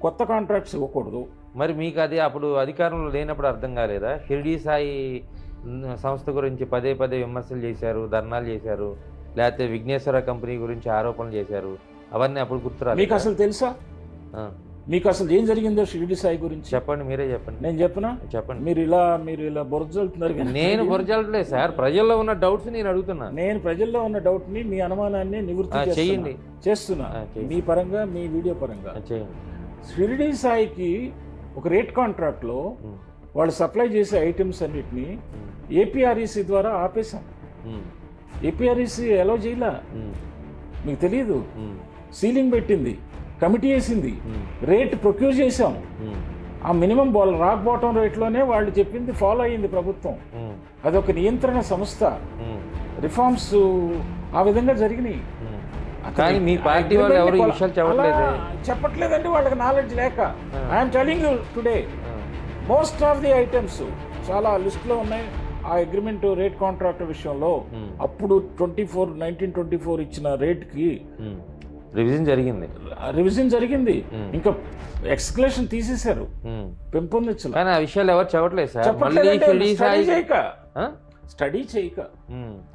కొత్త కాంట్రాక్ట్స్ ఇవ్వకూడదు. మరి మీకు అది అప్పుడు అధికారంలో లేనప్పుడు అర్థం కాలేదా? షిరిడీ సాయి సంస్థ గురించి పదే పదే విమర్శలు చేశారు, ధర్నాలు చేశారు, లేకపోతే విఘ్నేశ్వర కంపెనీ గురించి ఆరోపణలు చేశారు, అవన్నీ అప్పుడు గుర్తురాలేదు. మీకు అసలు తెలుసా? మీకు అసలు ఏం జరిగిందో షిరిడి సాయి గురించి చెప్పండి, మీరే చెప్పండి. నేను చెప్పనా? చెప్పండి. మీరు ఇలా బొరజలుతున్నారు కానీ నేను బొరజలట్లేదు సార్, ప్రజల్లో ఉన్న డౌట్స్ నేను అడుగుతున్నా. నేను ప్రజల్లో ఉన్న డౌట్ ని, మీ అనుమానాన్ని నివృత్తి చేయండి చేస్తున్నా మీ పరంగా, మీ వీడియో పరంగా. చేయండి. షిరిడి సాయికి ఒక రేట్ కాంట్రాక్ట్ లో వాళ్ళు సప్లై చేసే ఐటమ్స్ అన్నిటిని ఏపీఆర్ఈసీ ద్వారా ఆపేశాం. ఏపీఆర్ఈసీ ఎలా చేయలా మీకు తెలియదు. సీలింగ్ పెట్టింది, కమిటీ వేసింది, రేట్ ప్రొక్యూర్ చేశాం. ఆ మినిమం రాక్ బాటం రేట్లోనే వాళ్ళు చెప్పింది ఫాలో అయ్యింది ప్రభుత్వం. అదొక నియంత్రణ సంస్థ. రిఫార్మ్స్ ఆ విధంగా జరిగినాయి. కానీ మీ పార్టీ వాళ్ళు ఎవరు ఈ విషయాలు చెప్పట్లేదండి, వాళ్ళకి నాలెడ్జ్ లేక. I'm telling you today, most of the items చాలా లిస్ట్లో ఉన్నాయి. ఆ అగ్రిమెంట్ రేట్ కాంట్రాక్ట్ విషయంలో అప్పుడు 1924 ఇచ్చిన రేట్కి రివిజన్ జరిగింది. ఇంకా ఎక్స్క్లేషన్ తీసేశారు, పెంపొందించారు. కానీ ఆ విషయాలు ఎవరు చెప్పట్లేదు సార్. స్టడీ చేయక